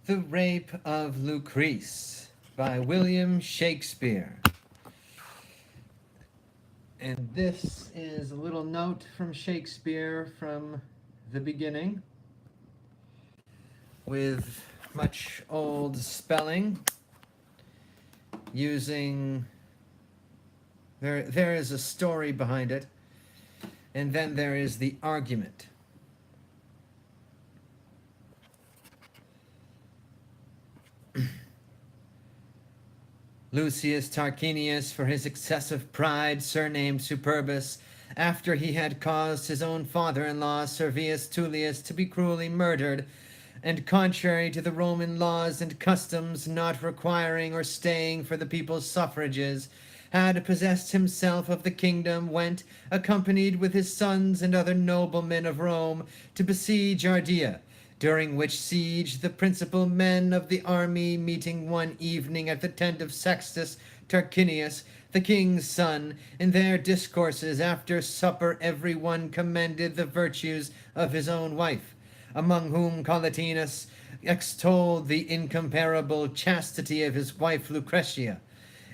The Rape of Lucrece by William Shakespeare. And this is a little note from Shakespeare from the beginning with much old spelling using there is a story behind it, and then there is the argument. Lucius Tarquinius, for his excessive pride, surnamed Superbus, after he had caused his own father-in-law, Servius Tullius, to be cruelly murdered, and contrary to the Roman laws and customs, not requiring or staying for the people's suffrages, had possessed himself of the kingdom, went, accompanied with his sons and other noblemen of Rome, to besiege Ardea, during which siege the principal men of the army, meeting one evening at the tent of Sextus Tarquinius, the king's son, in their discourses after supper every one commended the virtues of his own wife, among whom Collatinus extolled the incomparable chastity of his wife Lucretia.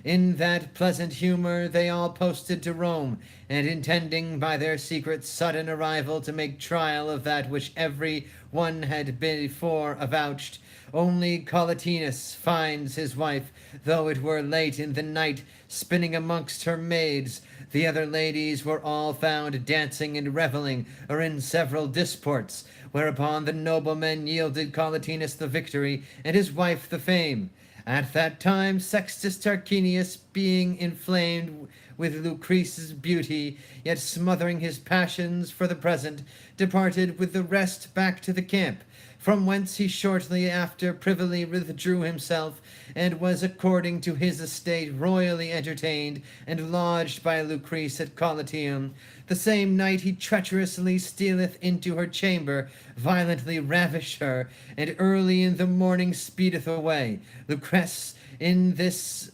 In that pleasant humor they all posted to Rome, and intending by their secret sudden arrival to make trial of that which every one had before avouched, only Collatinus finds his wife, though it were late in the night, spinning amongst her maids. The other ladies were all found dancing and revelling, or in several disports, whereupon the noblemen yielded Collatinus the victory, and his wife the fame. At that time Sextus Tarquinius, being inflamed with Lucrece's beauty, yet smothering his passions for the present, departed with the rest back to the camp, from whence he shortly after privily withdrew himself, and was according to his estate royally entertained and lodged by Lucrece at Collatium. The same night he treacherously stealeth into her chamber, violently ravish her, and early in the morning speedeth away. Lucrece, in this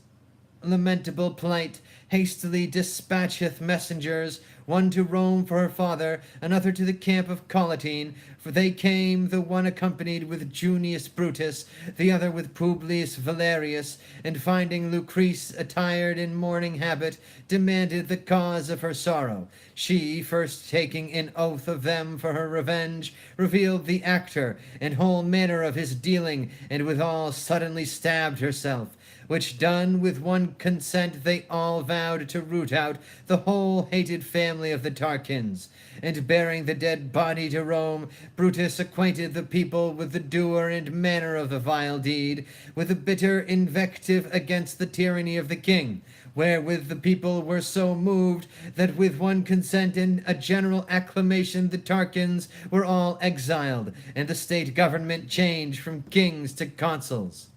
lamentable plight, hastily dispatcheth messengers, one to Rome for her father, another to the camp of Collatine, for they came, the one accompanied with Junius Brutus, the other with Publius Valerius, and finding Lucrece attired in mourning habit, demanded the cause of her sorrow. She, first taking an oath of them for her revenge, revealed the actor and whole manner of his dealing, and withal suddenly stabbed herself, which done, with one consent they all vowed to root out the whole hated family of the Tarquins. And bearing the dead body to Rome, Brutus acquainted the people with the doer and manner of the vile deed, with a bitter invective against the tyranny of the king, wherewith the people were so moved that with one consent and a general acclamation the Tarquins were all exiled, and the state government changed from kings to consuls.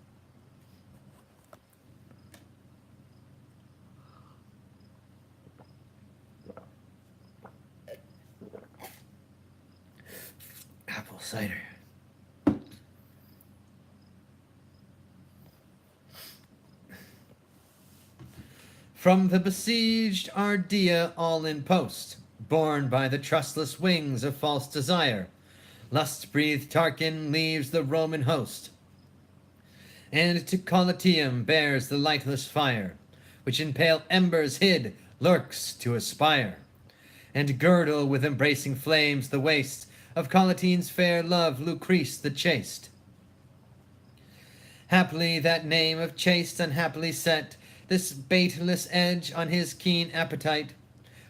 Apple cider. From the besieged Ardea all in post, borne by the trustless wings of false desire, lust-breathed Tarquin leaves the Roman host, and to Collatium bears the lightless fire, which in pale embers hid lurks to aspire, and girdle with embracing flames the waist of Collatine's fair love, Lucrece the chaste. Haply that name of chaste unhappily set this baitless edge on his keen appetite,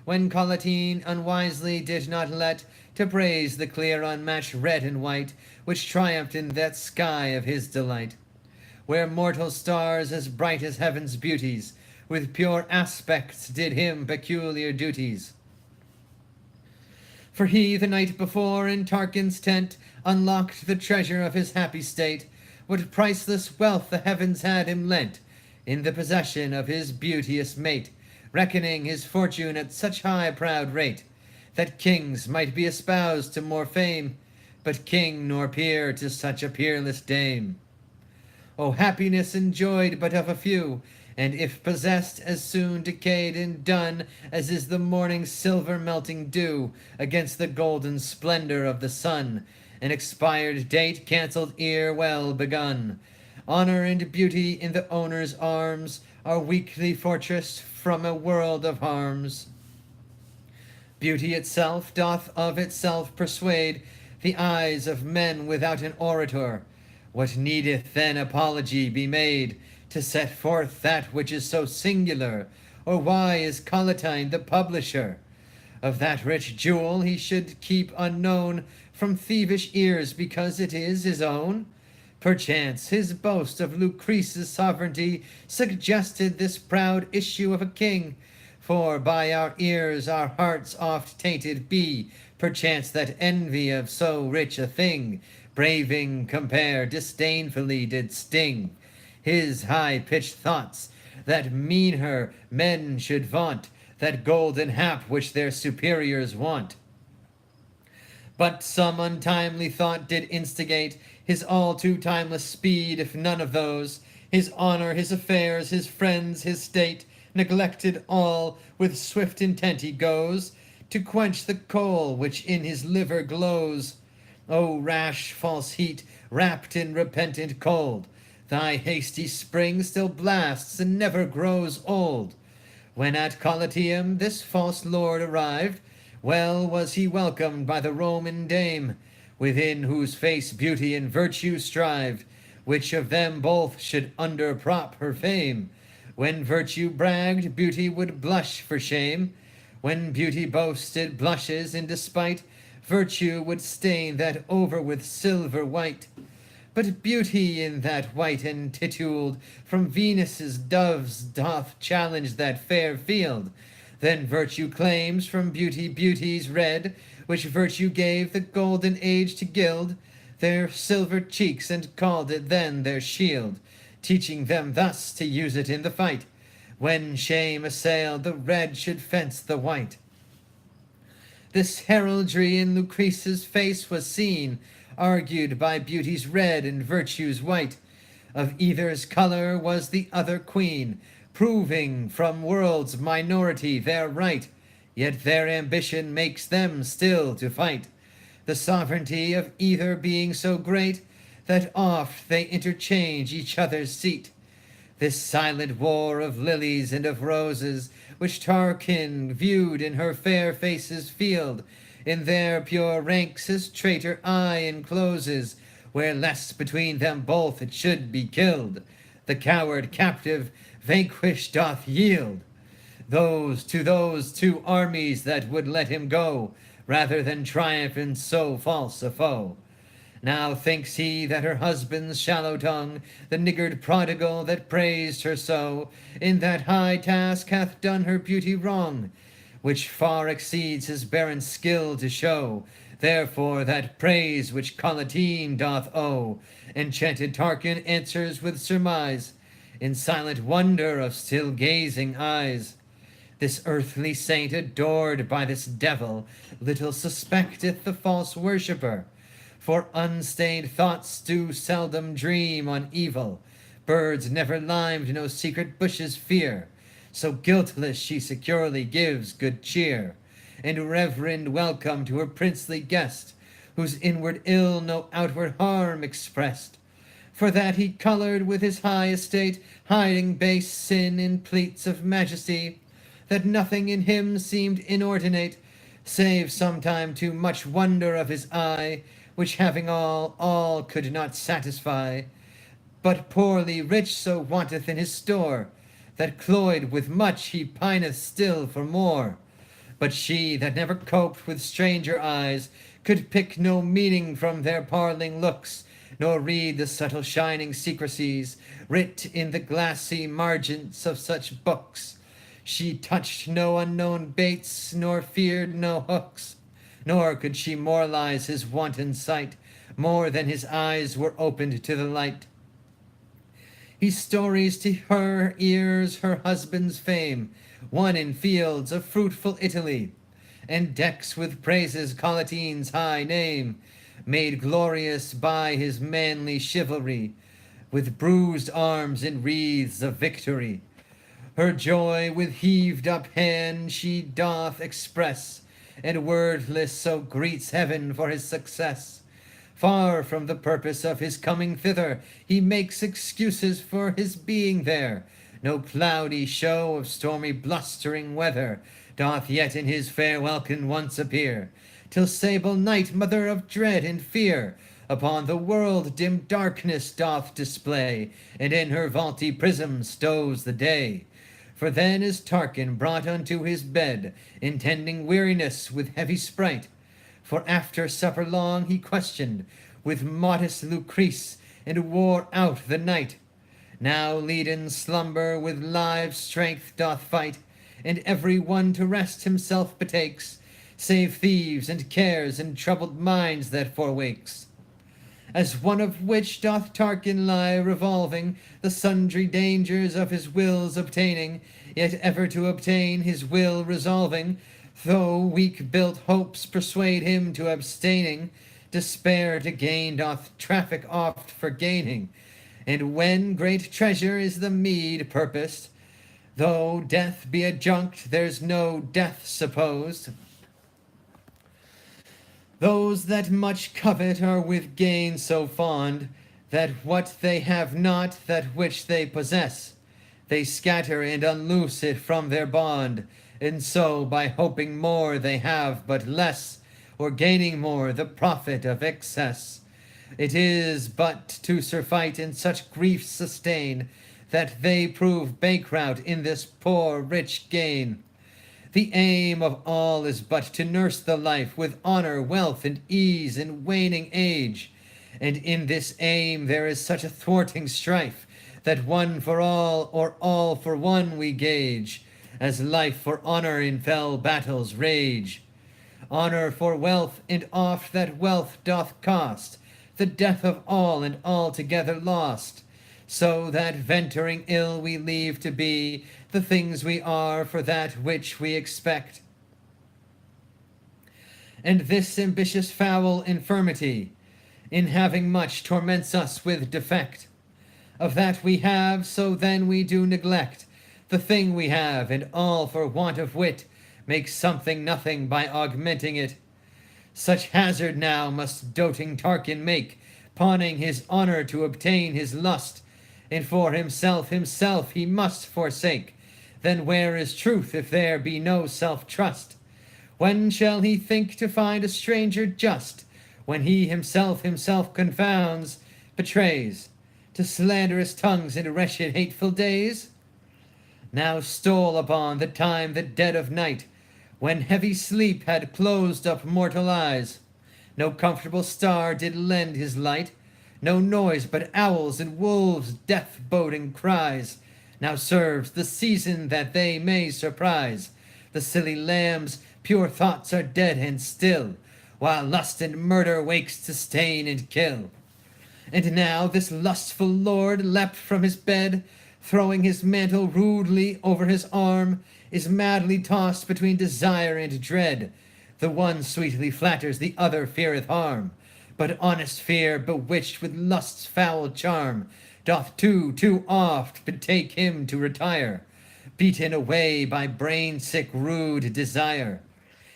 when Collatine unwisely did not let to praise the clear unmatched red and white, which triumphed in that sky of his delight, where mortal stars as bright as heaven's beauties, with pure aspects did him peculiar duties. For he the night before in Tarquin's tent unlocked the treasure of his happy state, what priceless wealth the heavens had him lent, in the possession of his beauteous mate, reckoning his fortune at such high proud rate, that kings might be espoused to more fame, but king nor peer to such a peerless dame. O happiness enjoyed but of a few, and if possessed, as soon decayed and done as is the morning's silver melting dew against the golden splendor of the sun, an expired date cancelled ere well begun. Honor and beauty in the owner's arms, our weakly fortress from a world of harms. Beauty itself doth of itself persuade the eyes of men without an orator. What needeth then apology be made to set forth that which is so singular? Or why is Collatine the publisher of that rich jewel he should keep unknown from thievish ears because it is his own? Perchance his boast of Lucrece's sovereignty suggested this proud issue of a king, for by our ears our hearts oft tainted be, perchance that envy of so rich a thing, braving compare disdainfully did sting. His high-pitched thoughts, that meaner men should vaunt, that golden hap which their superiors want. But some untimely thought did instigate his all too timeless speed, if none of those, his honor, his affairs, his friends, his state, neglected all, with swift intent he goes to quench the coal which in his liver glows. O rash false heat, wrapped in repentant cold, thy hasty spring still blasts and never grows old. When at Colatium this false lord arrived, well was he welcomed by the Roman dame, within whose face beauty and virtue strived, which of them both should underprop her fame. When virtue bragged, beauty would blush for shame. When beauty boasted blushes in despite, virtue would stain that over with silver white. But beauty in that white entituled from Venus's doves doth challenge that fair field. Then virtue claims from beauty beauty's red, which virtue gave the golden age to gild their silver cheeks, and called it then their shield, teaching them thus to use it in the fight. When shame assailed, the red should fence the white. This heraldry in Lucrece's face was seen, argued by beauty's red and virtue's white. Of either's color was the other queen, proving from world's minority their right, yet their ambition makes them still to fight. The sovereignty of either being so great, that oft they interchange each other's seat. This silent war of lilies and of roses, which Tarquin viewed in her fair face's field, in their pure ranks his traitor eye encloses, where lest between them both it should be killed, the coward captive vanquished doth yield. Those two armies that would let him go, rather than triumph in so false a foe. Now thinks he that her husband's shallow tongue, the niggard prodigal that praised her so, in that high task hath done her beauty wrong, which far exceeds his barren skill to show. Therefore that praise which Collatine doth owe, enchanted Tarquin answers with surmise, in silent wonder of still gazing eyes. This earthly saint adored by this devil, little suspecteth the false worshipper, for unstained thoughts do seldom dream on evil. Birds never limed no secret bushes fear, so guiltless she securely gives good cheer, and reverend welcome to her princely guest, whose inward ill no outward harm expressed. For that he colored with his high estate, hiding base sin in pleats of majesty, that nothing in him seemed inordinate, save sometime too much wonder of his eye, which having all could not satisfy. But poorly rich so wanteth in his store, that cloyed with much he pineth still for more. But she that never coped with stranger eyes could pick no meaning from their parling looks, nor read the subtle shining secrecies writ in the glassy margins of such books. She touched no unknown baits, nor feared no hooks, nor could she moralize his wanton sight more than his eyes were opened to the light. He stories to her ears her husband's fame, won in fields of fruitful Italy, and decks with praises Collatine's high name, made glorious by his manly chivalry, with bruised arms in wreaths of victory. Her joy with heaved up hand she doth express, and wordless so greets heaven for his success. Far from the purpose of his coming thither, he makes excuses for his being there. No cloudy show of stormy blustering weather doth yet in his fair welkin once appear, till sable night, mother of dread and fear, upon the world dim darkness doth display, and in her vaulty prism stows the day. For then is Tarquin brought unto his bed, intending weariness with heavy sprite. For after supper long he questioned with modest Lucrece, and wore out the night. Now leaden slumber with live strength doth fight, and every one to rest himself betakes, save thieves and cares and troubled minds that forewakes. As one of which doth Tarquin lie revolving the sundry dangers of his will's obtaining, yet ever to obtain his will resolving, though weak-built hopes persuade him to abstaining, despair to gain doth traffic oft for gaining, and when great treasure is the meed purposed, though death be adjunct, there's no death supposed. Those that much covet are with gain so fond, that what they have not, that which they possess, they scatter and unloose it from their bond, and so by hoping more they have but less, or gaining more the profit of excess. It is but to surfeit and such grief sustain, that they prove bankrupt in this poor rich gain. The aim of all is but to nurse the life with honor, wealth, and ease in waning age. And in this aim there is such a thwarting strife, that one for all or all for one we gauge, as life for honor in fell battles rage. Honor for wealth, and oft that wealth doth cost the death of all, and altogether lost. So that venturing ill we leave to be the things we are for that which we expect. And this ambitious foul infirmity, in having much, torments us with defect. Of that we have, so then we do neglect the thing we have, and all for want of wit make something nothing by augmenting it. Such hazard now must doting Tarquin make, pawning his honor to obtain his lust, and for himself he must forsake. Then where is truth if there be no self-trust? When shall he think to find a stranger just, when he himself confounds, betrays, to slanderous tongues and wretched hateful days? Now stole upon the time the dead of night, when heavy sleep had closed up mortal eyes. No comfortable star did lend his light, no noise but owls and wolves' death-boding cries. Now serves the season that they may surprise the silly lambs. Pure thoughts are dead and still, while lust and murder wakes to stain and kill. And now this lustful lord, leapt from his bed, throwing his mantle rudely over his arm, is madly tossed between desire and dread. The one sweetly flatters, the other feareth harm. But honest fear, bewitched with lust's foul charm, doth too oft betake him to retire, beaten away by brain-sick rude desire.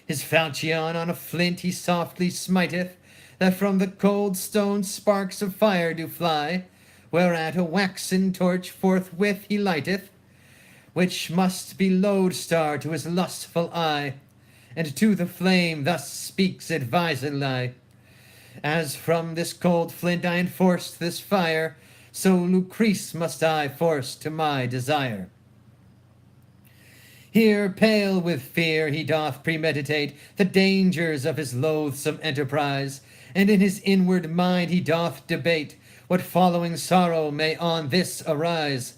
His falchion on a flint he softly smiteth, that from the cold stone sparks of fire do fly, whereat a waxen torch forthwith he lighteth, which must be lodestar to his lustful eye, and to the flame thus speaks advisedly: as from this cold flint I enforced this fire, so Lucrece must I force to my desire. Here, pale with fear, he doth premeditate the dangers of his loathsome enterprise, and in his inward mind he doth debate what following sorrow may on this arise.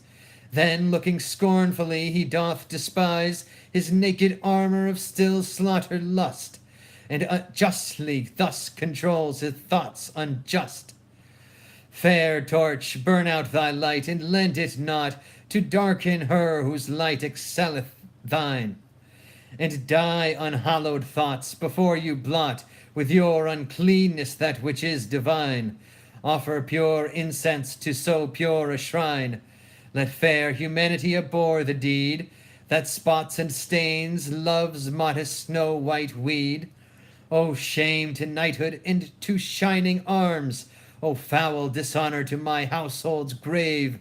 Then, looking scornfully, he doth despise his naked armor of still slaughtered lust, and justly thus controls his thoughts unjust. Fair torch, burn out thy light, and lend it not to darken her whose light excelleth thine. And die, unhallowed thoughts, before you blot with your uncleanness that which is divine. Offer pure incense to so pure a shrine. Let fair humanity abhor the deed that spots and stains love's modest snow-white weed. O shame to knighthood and to shining arms! O foul dishonor to my household's grave!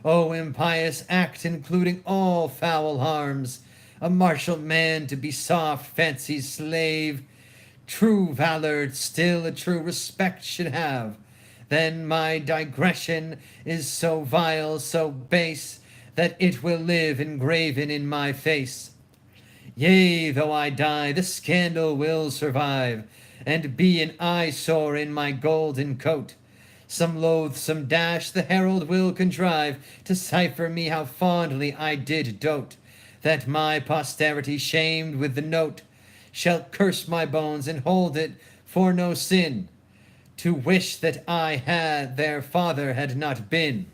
O impious act including all foul harms! A martial man to be soft fancy's slave! True valor still a true respect should have. Then my digression is so vile, so base, that it will live engraven in my face. Yea, though I die, the scandal will survive, and be an eyesore in my golden coat. Some loathsome dash the herald will contrive to cipher me how fondly I did dote, that my posterity, shamed with the note, shall curse my bones and hold it for no sin, to wish that I had their father had not been.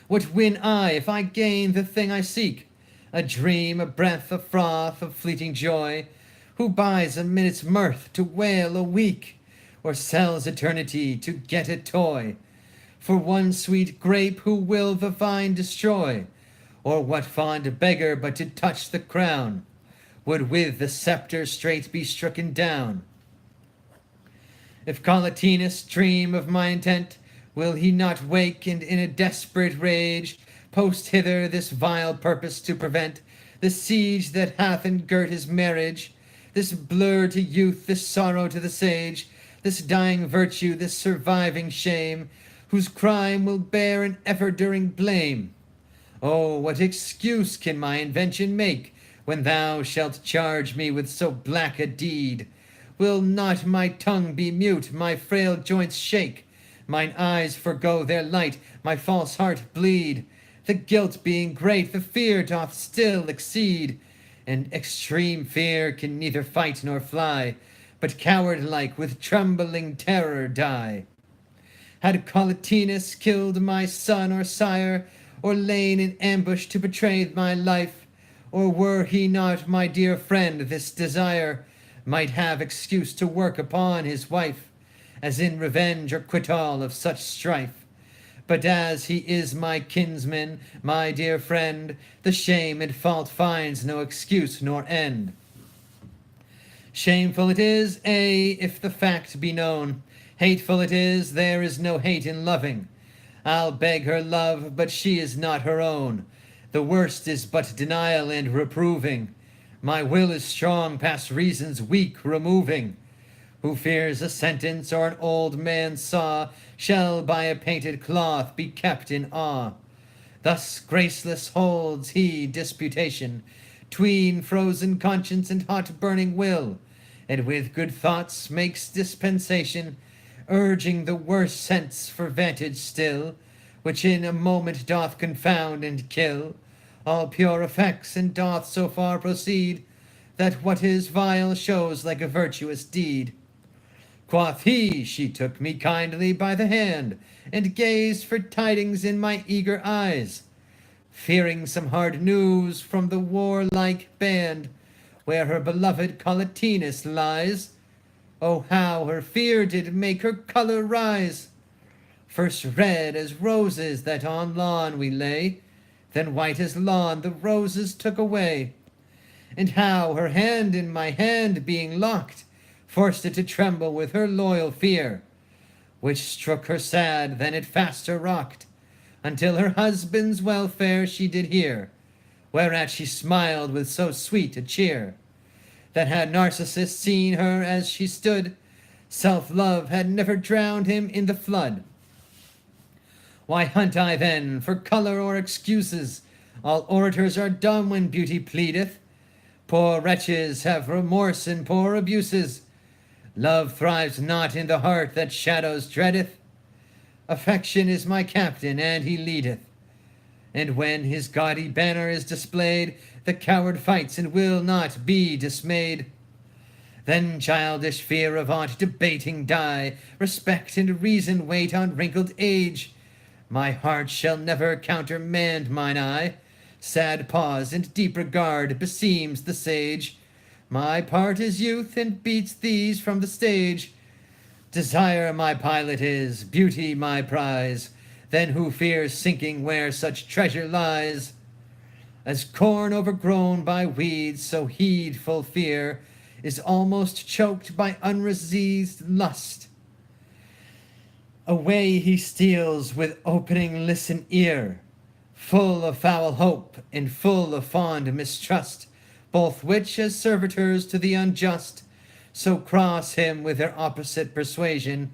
What win I if I gain the thing I seek? A dream, a breath, a froth of fleeting joy? Who buys a minute's mirth to wail a week, or sells eternity to get a toy? For one sweet grape who will the vine destroy? Or what fond beggar but to touch the crown would with the sceptre straight be stricken down? If Collatinus dream of my intent, will he not wake and in a desperate rage post hither this vile purpose to prevent the siege that hath engirt his marriage, this blur to youth, this sorrow to the sage, this dying virtue, this surviving shame, whose crime will bear an ever-during blame? Oh, what excuse can my invention make when thou shalt charge me with so black a deed? Will not my tongue be mute, my frail joints shake, mine eyes forego their light, my false heart bleed? The guilt being great, the fear doth still exceed, and extreme fear can neither fight nor fly, but coward-like with trembling terror die. Had Collatinus killed my son or sire, or lain in ambush to betray my life, or were he not my dear friend, this desire might have excuse to work upon his wife, as in revenge or quittal of such strife. But as he is my kinsman, my dear friend, the shame and fault finds no excuse nor end. Shameful it is, if the fact be known. Hateful it is, there is no hate in loving. I'll beg her love, but she is not her own. The worst is but denial and reproving. My will is strong, past reason's weak removing. Who fears a sentence or an old man's saw shall by a painted cloth be kept in awe. Thus graceless holds he disputation tween frozen conscience and hot burning will, and with good thoughts makes dispensation, urging the worse sense for vantage still, which in a moment doth confound and kill all pure effects, and doth so far proceed that what is vile shows like a virtuous deed. Quoth he, she took me kindly by the hand, and gazed for tidings in my eager eyes, fearing some hard news from the warlike band, where her beloved Collatinus lies. Oh, how her fear did make her colour rise! First red as roses that on lawn we lay, then white as lawn the roses took away. And how her hand in my hand being locked, forced it to tremble with her loyal fear, which strook her sad, then it faster rocked, until her husband's welfare she did hear, whereat she smiled with so sweet a cheer, that had Narcissus seen her as she stood, self-love had never drowned him in the flood. Why hunt I then for colour or excuses? All orators are dumb when beauty pleadeth. Poor wretches have remorse in poor abuses. Love thrives not in the heart that shadows dreadeth. Affection is my captain, and he leadeth. And when his gaudy banner is displayed, the coward fights and will not be dismayed. Then childish fear of aught debating die, respect and reason wait on wrinkled age. My heart shall never countermand mine eye. Sad pause and deep regard beseems the sage. My part is youth, and beats these from the stage. Desire my pilot is, beauty my prize. Then who fears sinking where such treasure lies? As corn overgrown by weeds, so heed full fear. is almost choked by unreleased lust. Away he steals with opening listen ear, full of foul hope and full of fond mistrust, both which as servitors to the unjust so cross him with their opposite persuasion,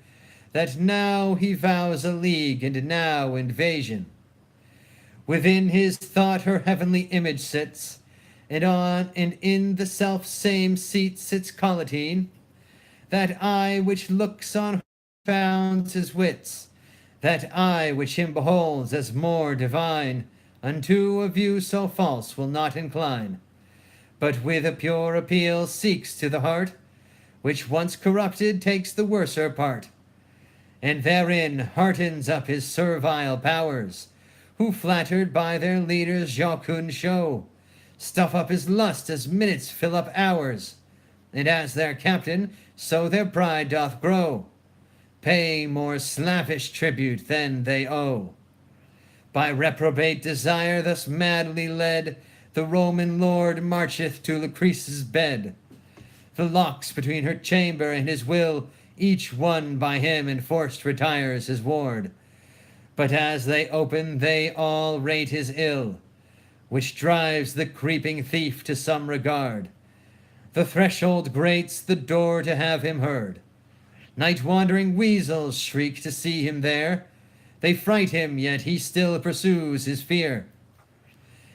that now he vows a league and now invasion. Within his thought her heavenly image sits, and on and in the self same seat sits Collatine. That eye which looks on founds his wits, that eye which him beholds as more divine, unto a view so false will not incline, but with a pure appeal seeks to the heart, which once corrupted takes the worser part, and therein heartens up his servile powers, who flattered by their leaders' jocund show, stuff up his lust as minutes fill up hours, and as their captain, so their pride doth grow, pay more slavish tribute than they owe. By reprobate desire thus madly led, the Roman lord marcheth to Lucrece's bed. The locks between her chamber and his will, each one by him enforced retires his ward. But as they open, they all rate his ill, which drives the creeping thief to some regard. The threshold grates the door to have him heard. Night-wandering weasels shriek to see him there. They fright him, yet he still pursues his fear.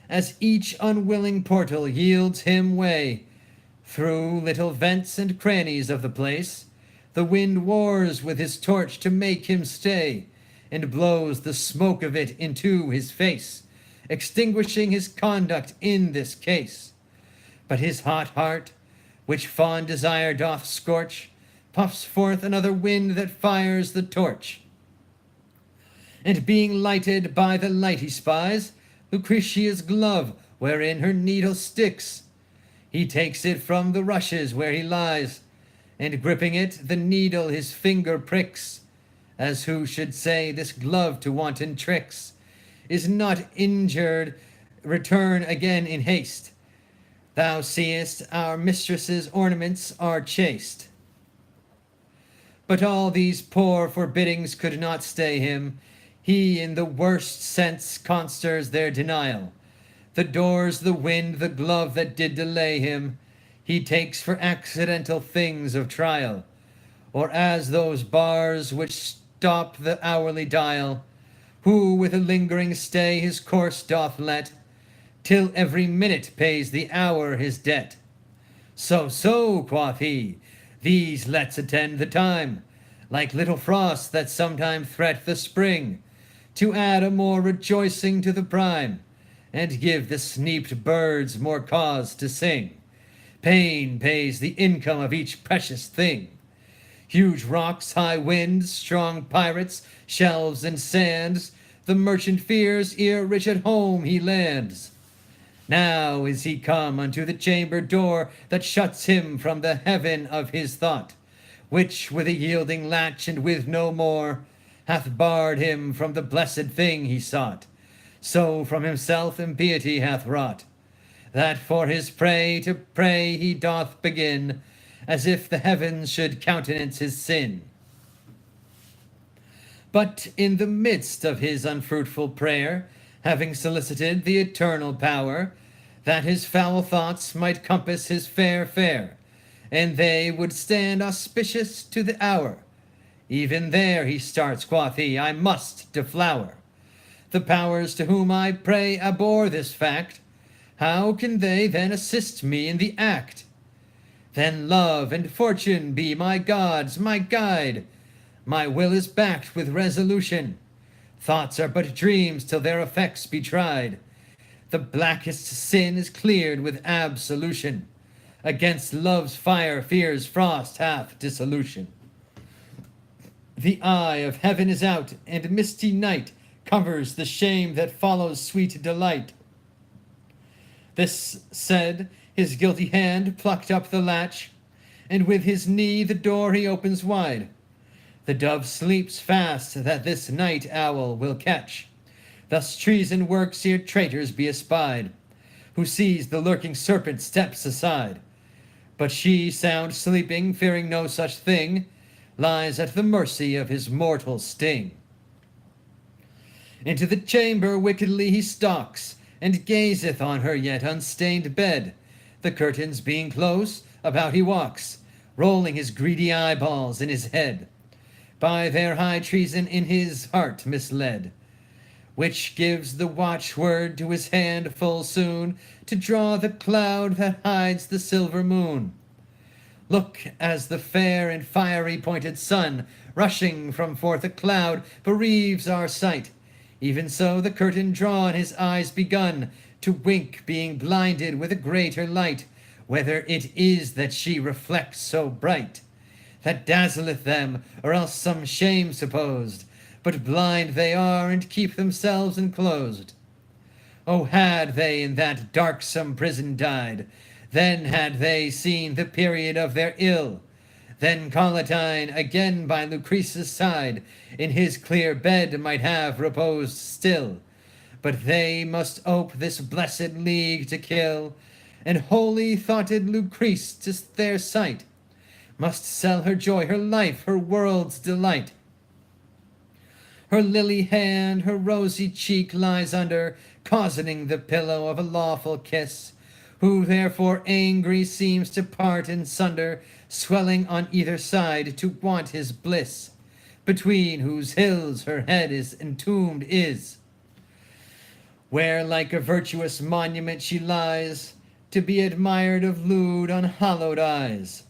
As each unwilling portal yields him way, through little vents and crannies of the place, the wind wars with his torch to make him stay, and blows the smoke of it into his face, extinguishing his conduct in this case. But his hot heart, which fond desire doth scorch, puffs forth another wind that fires the torch. And being lighted by the light he spies, Lucretia's glove, wherein her needle sticks, he takes it from the rushes where he lies, and gripping it, the needle his finger pricks, as who should say, this glove to wanton tricks is not injured, return again in haste. Thou seest our mistress's ornaments are chaste. But all these poor forbiddings could not stay him. He in the worst sense consters their denial. The doors, the wind, the glove that did delay him, he takes for accidental things of trial, or as those bars which stop the hourly dial, who with a lingering stay his course doth let, till every minute pays the hour his debt. So, quoth he, these let's attend the time, like little frosts that sometime threat the spring, to add a more rejoicing to the prime, and give the sneaped birds more cause to sing. Pain pays the income of each precious thing. Huge rocks, high winds, strong pirates, shelves and sands, the merchant fears ere rich at home he lands. Now is he come unto the chamber door that shuts him from the heaven of his thought, which with a yielding latch and with no more hath barred him from the blessed thing he sought. So from himself impiety hath wrought, that for his prey to pray he doth begin, as if the heavens should countenance his sin. But in the midst of his unfruitful prayer, having solicited the eternal power, that his foul thoughts might compass his fair fare, and they would stand auspicious to the hour, even there he starts, quoth he, I must deflower. The powers to whom I pray abhor this fact. How can they then assist me in the act? Then love and fortune be my gods, my guide. My will is backed with resolution. Thoughts are but dreams till their effects be tried. The blackest sin is cleared with absolution. Against love's fire fear's frost hath dissolution. The eye of heaven is out, and misty night covers the shame that follows sweet delight. This said, his guilty hand plucked up the latch, and with his knee the door he opens wide. The dove sleeps fast that this night owl will catch. Thus treason works ere traitors be espied. Who sees the lurking serpent steps aside. But she, sound sleeping, fearing no such thing, lies at the mercy of his mortal sting. Into the chamber wickedly he stalks, and gazeth on her yet unstained bed. The curtains being close, about he walks, rolling his greedy eyeballs in his head, by their high treason in his heart misled, which gives the watchword to his hand full soon to draw the cloud that hides the silver moon. Look, as the fair and fiery pointed sun, rushing from forth a cloud, bereaves our sight, even so the curtain drawn, his eyes begun to wink, being blinded with a greater light, whether it is that she reflects so bright, that dazzleth them, or else some shame supposed, but blind they are, and keep themselves enclosed. Oh, had they in that darksome prison died, then had they seen the period of their ill. Then Collatine, again by Lucrece's side, in his clear bed might have reposed still. But they must ope this blessed league to kill, and holy thoughted Lucrece to their sight must sell her joy, her life, her world's delight. Her lily hand, her rosy cheek lies under, cozening the pillow of a lawful kiss, who therefore angry seems to part in sunder, swelling on either side to want his bliss, between whose hills her head is entombed is, where like a virtuous monument she lies, to be admired of lewd unhallowed eyes.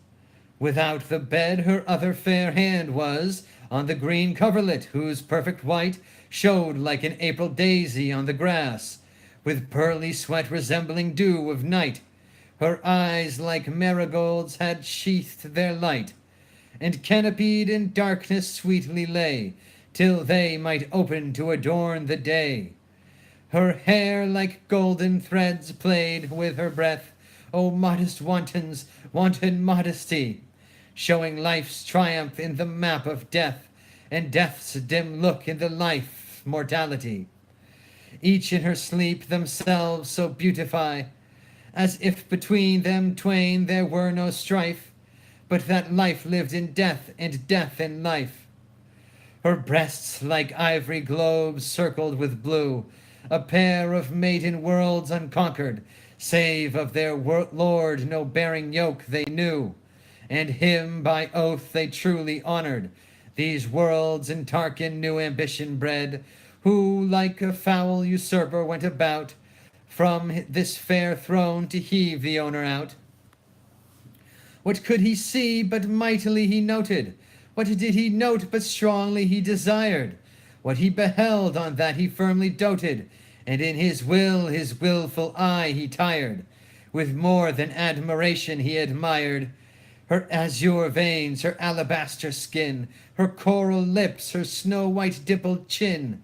Without the bed her other fair hand was, on the green coverlet, whose perfect white showed like an April daisy on the grass, with pearly sweat resembling dew of night. Her eyes like marigolds had sheathed their light, and canopied in darkness sweetly lay, till they might open to adorn the day. Her hair like golden threads played with her breath. O modest wantons, wanton modesty, showing life's triumph in the map of death, and death's dim look in the life mortality. Each in her sleep themselves so beautify, as if between them twain there were no strife, but that life lived in death, and death in life. Her breasts like ivory globes circled with blue, a pair of maiden worlds unconquered, save of their lord no bearing yoke they knew, and him by oath they truly honored. These worlds in Tarquin new ambition bred, who like a foul usurper went about, from this fair throne to heave the owner out. What could he see but mightily he noted? What did he note but strongly he desired? What he beheld on that he firmly doted, and in his will his wilful eye he tired. With more than admiration he admired her azure veins, her alabaster skin, her coral lips, her snow-white dimpled chin.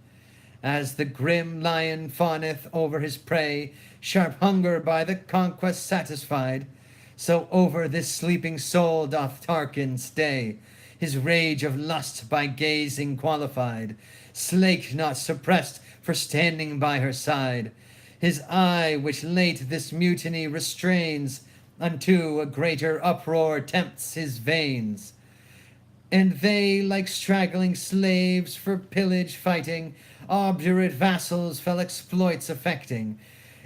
As the grim lion fawneth over his prey, sharp hunger by the conquest satisfied, so over this sleeping soul doth Tarquin stay, his rage of lust by gazing qualified, slaked not suppressed for standing by her side. His eye, which late this mutiny restrains, unto a greater uproar tempts his veins. And they, like straggling slaves for pillage fighting, obdurate vassals fell exploits effecting,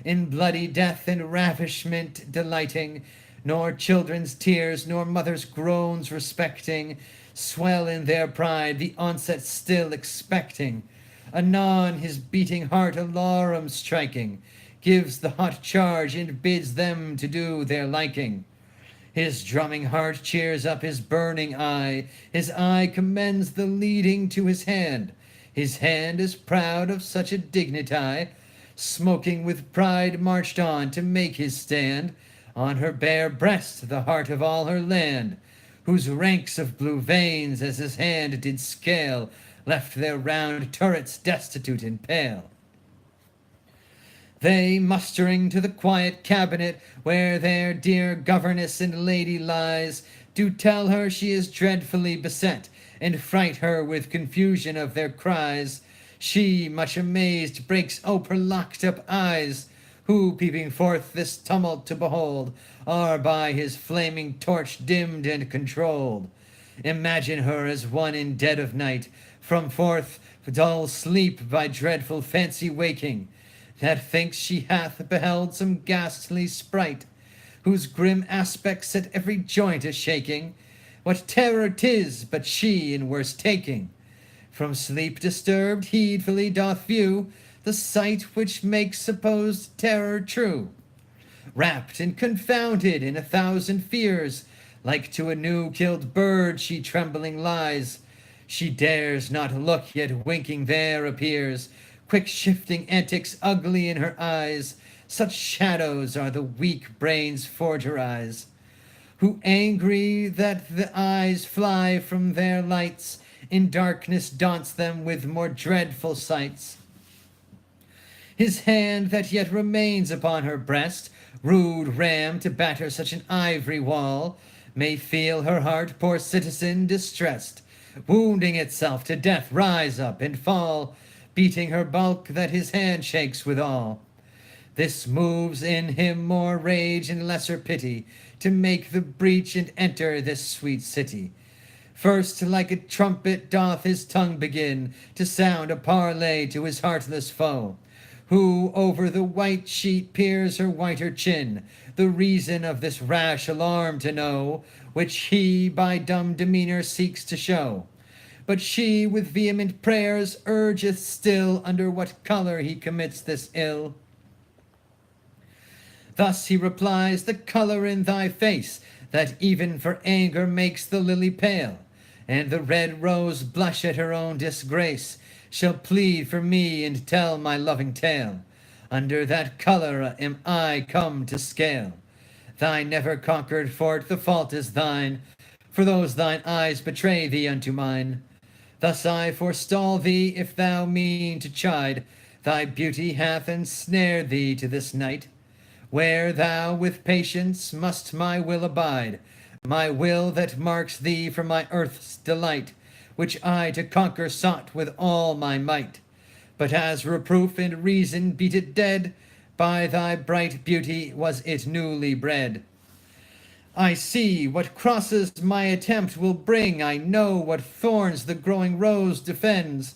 in bloody death and ravishment delighting, nor children's tears nor mothers' groans respecting, swell in their pride the onset still expecting. Anon his beating heart alarum striking, gives the hot charge and bids them to do their liking. His drumming heart cheers up his burning eye, his eye commends the leading to his hand is proud of such a dignity, smoking with pride marched on to make his stand, on her bare breast the heart of all her land, whose ranks of blue veins as his hand did scale, left their round turrets destitute and pale. They, mustering to the quiet cabinet, where their dear governess and lady lies, do tell her she is dreadfully beset, and fright her with confusion of their cries. She, much amazed, breaks ope her locked up eyes, who, peeping forth this tumult to behold, are by his flaming torch dimmed and controlled. Imagine her as one in dead of night, from forth dull sleep by dreadful fancy waking, that thinks she hath beheld some ghastly sprite, whose grim aspect set every joint a shaking. What terror 'tis but she in worse taking? From sleep disturbed, heedfully doth view the sight which makes supposed terror true. Wrapped and confounded in 1,000 fears, like to a new killed bird she trembling lies. She dares not look, yet winking there appears quick shifting antics ugly in her eyes. Such shadows are the weak brain's forgeries, who angry that the eyes fly from their lights, in darkness daunts them with more dreadful sights. His hand that yet remains upon her breast, rude ram to batter such an ivory wall, may feel her heart, poor citizen, distressed, wounding itself to death, rise up and fall, beating her bulk that his hand shakes withal. This moves in him more rage and lesser pity, to make the breach and enter this sweet city. First, like a trumpet, doth his tongue begin to sound a parley to his heartless foe, who over the white sheet peers her whiter chin, the reason of this rash alarm to know, which he by dumb demeanor seeks to show. But she with vehement prayers urgeth still under what color he commits this ill. Thus he replies, the color in thy face, that even for anger makes the lily pale, and the red rose blush at her own disgrace, shall plead for me and tell my loving tale. Under that color am I come to scale thy never conquered fort. The fault is thine, for those thine eyes betray thee unto mine. Thus I forestall thee, if thou mean to chide, thy beauty hath ensnared thee to this night, where thou with patience must my will abide, my will that marks thee for my earth's delight, which I to conquer sought with all my might. But as reproof and reason beat it dead, by thy bright beauty was it newly bred. I see what crosses my attempt will bring, I know what thorns the growing rose defends.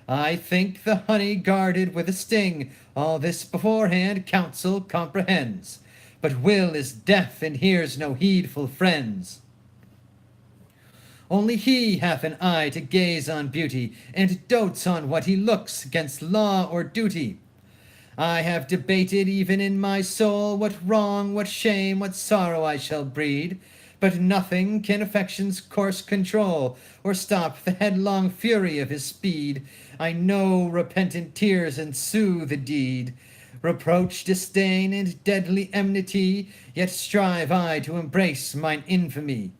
I think the honey guarded with a sting, all this beforehand counsel comprehends. But will is deaf and hears no heedful friends. Only he hath an eye to gaze on beauty, and dotes on what he looks 'gainst law or duty. I have debated even in my soul what wrong, what shame, what sorrow I shall breed, but nothing can affection's course control, or stop the headlong fury of his speed. I know repentant tears ensue the deed, reproach, disdain, and deadly enmity, yet strive I to embrace mine infamy.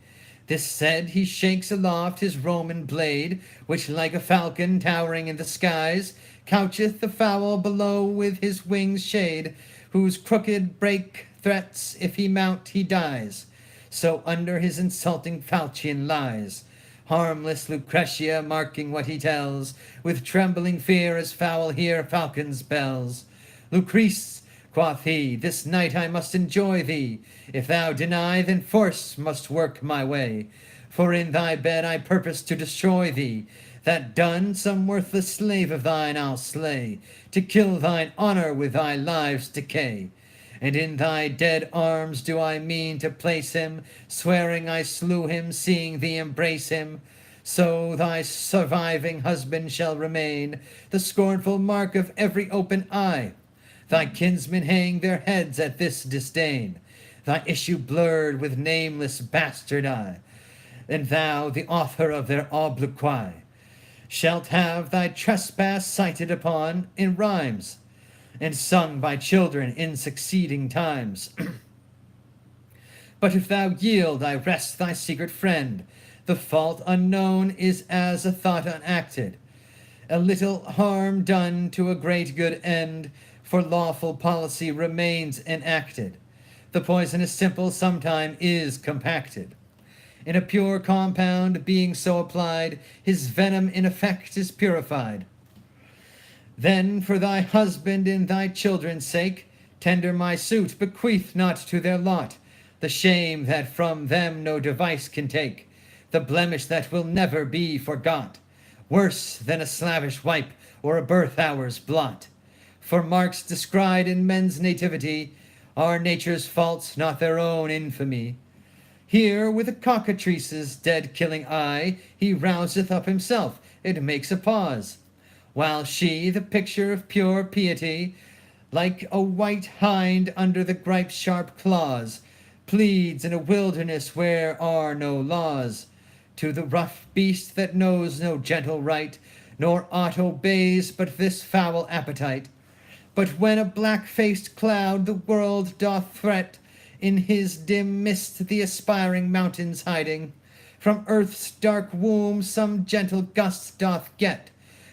This said, he shakes aloft his Roman blade, which like a falcon towering in the skies, coucheth the fowl below with his wings shade, whose crooked break threats, if he mount he dies. So under his insulting falchion lies harmless Lucretia, marking what he tells, with trembling fear as fowl hear falcon's bells. Lucrece, quoth he, this night I must enjoy thee. If thou deny, then force must work my way. For in thy bed I purpose to destroy thee. That done, some worthless slave of thine I'll slay, to kill thine honor with thy live's decay. And in thy dead arms do I mean to place him, swearing I slew him, seeing thee embrace him. So thy surviving husband shall remain, the scornful mark of every open eye. Thy kinsmen hang their heads at this disdain, thy issue blurred with nameless bastard eye. And thou, the author of their obloquy, shalt have thy trespass cited upon in rhymes, and sung by children in succeeding times. But if thou yield, I rest thy secret friend. The fault unknown is as a thought unacted, a little harm done to a great good end, for lawful policy remains enacted. The poisonous simple sometime is compacted. In a pure compound being so applied, his venom in effect is purified. Then for thy husband and thy children's sake, Tender my suit, bequeath not to their lot the shame that from them no device can take, the blemish that will never be forgot, worse than a slavish wipe or a birth hour's blot. For marks descried in men's nativity are nature's faults, not their own infamy. Here with a cockatrice's dead-killing eye he rouseth up himself, it makes a pause, while she, the picture of pure piety, like a white hind under the gripe's sharp claws, pleads in a wilderness where are no laws. To the rough beast that knows no gentle right, nor aught obeys but this foul appetite. But when a black-faced cloud the world doth threat, in his dim mist the aspiring mountains hiding, from earth's dark womb some gentle gust doth get,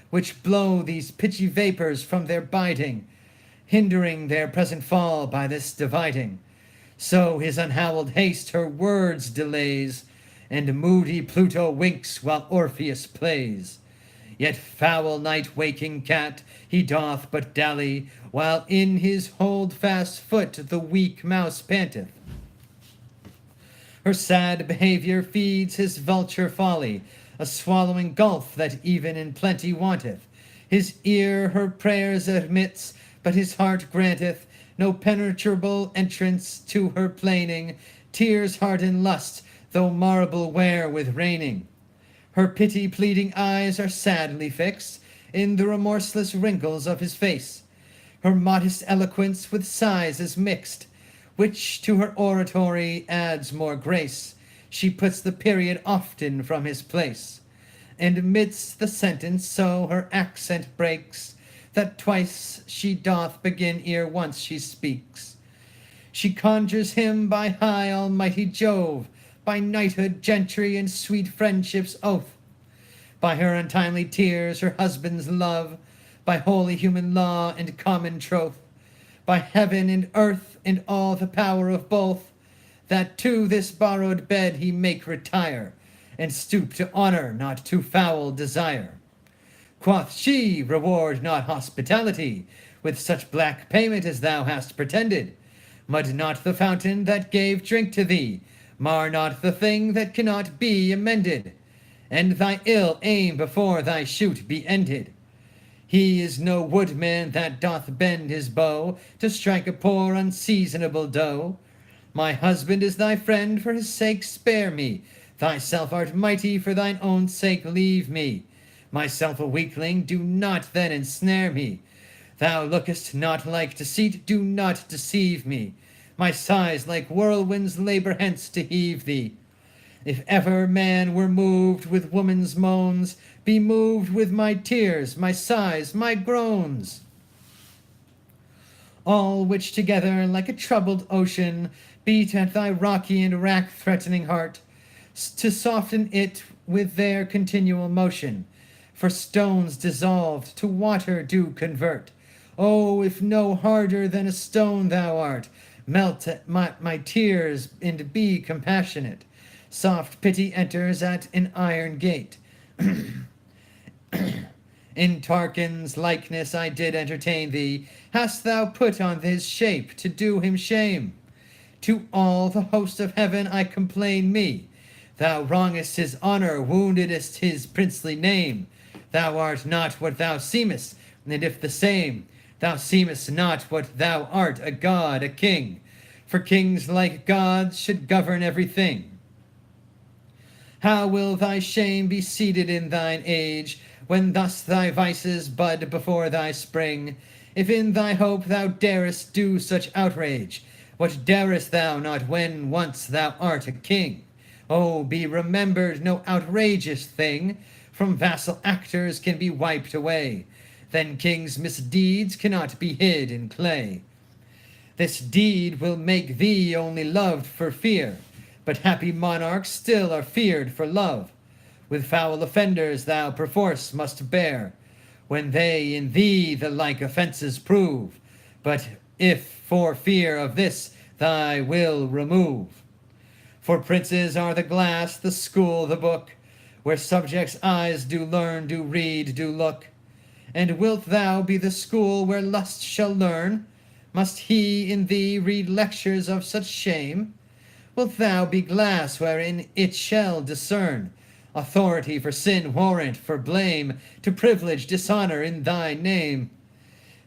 which blow these pitchy vapours from their biding, hindering their present fall by this dividing. So his unhallowed haste her words delays, and moody Pluto winks while Orpheus plays. Yet foul night-waking cat he doth but dally, while in his hold-fast foot the weak mouse panteth. Her sad behaviour feeds his vulture folly, a swallowing gulf that even in plenty wanteth. His ear her prayers admits, but his heart granteth no penetrable entrance to her plaining, tears harden lust, though marble wear with raining. Her pity-pleading eyes are sadly fixed in the remorseless wrinkles of his face. Her modest eloquence with sighs is mixed, which to her oratory adds more grace. She puts the period often from his place, and amidst the sentence so her accent breaks, that twice she doth begin ere once she speaks. She conjures him by high almighty Jove, by knighthood, gentry, and sweet friendship's oath, by her untimely tears, her husband's love, by holy human law and common troth, by heaven and earth and all the power of both, that to this borrowed bed he make retire, and stoop to honour, not to foul desire. Quoth she, reward not hospitality with such black payment as thou hast pretended. Mud not the fountain that gave drink to thee, mar not the thing that cannot be amended, and thy ill aim before thy shoot be ended. He is no woodman that doth bend his bow to strike a poor unseasonable doe. My husband is thy friend, for his sake spare me. Thyself art mighty, for thine own sake leave me. Myself a weakling, do not then ensnare me. Thou lookest not like deceit, do not deceive me. My sighs like whirlwinds labour hence to heave thee. If ever man were moved with woman's moans, be moved with my tears, my sighs, my groans. All which together, like a troubled ocean, beat at thy rocky and rack-threatening heart, to soften it with their continual motion. For stones dissolved to water do convert. Oh, if no harder than a stone thou art, melt at my tears and be compassionate. Soft pity enters at an iron gate. In Tarquin's likeness I did entertain thee. Hast thou put on his shape to do him shame? To all the host of heaven I complain me. Thou wrongest his honour, woundedest his princely name. Thou art not what thou seemest, and if the same, thou seemest not what thou art, a god, a king. For kings like gods should govern everything. How will thy shame be seated in thine age, when thus thy vices bud before thy spring? If in thy hope thou darest do such outrage, what darest thou not when once thou art a king? Oh, be remembered no outrageous thing from vassal actors can be wiped away. Then kings' misdeeds cannot be hid in clay. This deed will make thee only loved for fear, but happy monarchs still are feared for love. With foul offenders thou perforce must bear, when they in thee the like offences prove. But if for fear of this thy will remove. For princes are the glass, the school, the book, where subjects' eyes do learn, do read, do look. And wilt thou be the school where lust shall learn? Must he in thee read lectures of such shame? Wilt thou be glass wherein it shall discern authority for sin, warrant for blame, to privilege dishonor in thy name?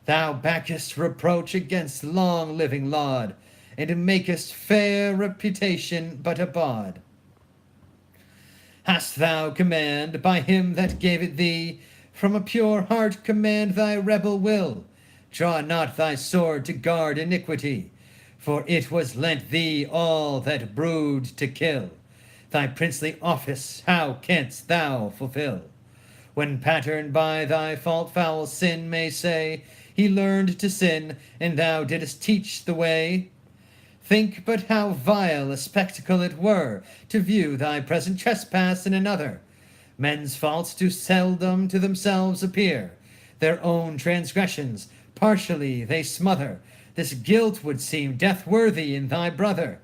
Thou backest reproach against long-living laud, and makest fair reputation but a bawd. Hast thou command by him that gave it thee? From a pure heart command thy rebel will. Draw not thy sword to guard iniquity, for it was lent thee all that brood to kill. Thy princely office how canst thou fulfill? When patterned by thy fault foul sin may say, he learned to sin, and thou didst teach the way. Think but how vile a spectacle it were to view thy present trespass in another. Men's faults do seldom to themselves appear, their own transgressions partially they smother. This guilt would seem death-worthy in thy brother.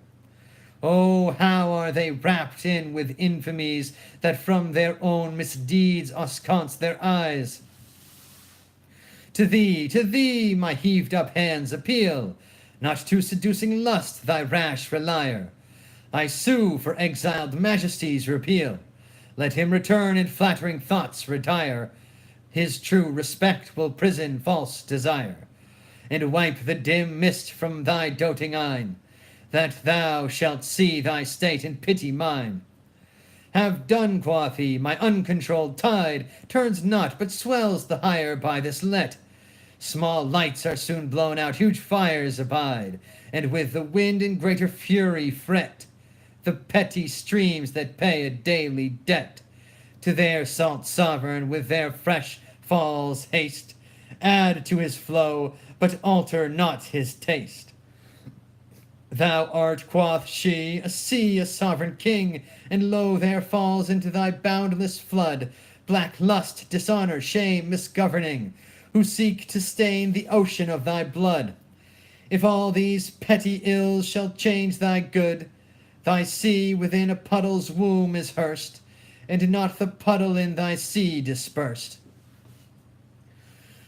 Oh, how are they wrapped in with infamies that from their own misdeeds oscance their eyes! To thee, my heaved-up hands appeal, not to seducing lust, thy rash relier. I sue for exiled majesty's repeal. Let him return and flattering thoughts retire. His true respect will prison false desire, and wipe the dim mist from thy doting eyne, that thou shalt see thy state and pity mine. Have done, quoth he, my uncontrolled tide turns not, but swells the higher by this let. Small lights are soon blown out, huge fires abide, and with the wind in greater fury fret the petty streams that pay a daily debt to their salt sovereign. With their fresh falls haste, add to his flow, but alter not his taste. Thou art, quoth she, a sea, a sovereign king, and lo, there falls into thy boundless flood black lust, dishonor, shame, misgoverning, who seek to stain the ocean of thy blood. If all these petty ills shall change thy good, thy sea within a puddle's womb is hearsed, and not the puddle in thy sea dispersed.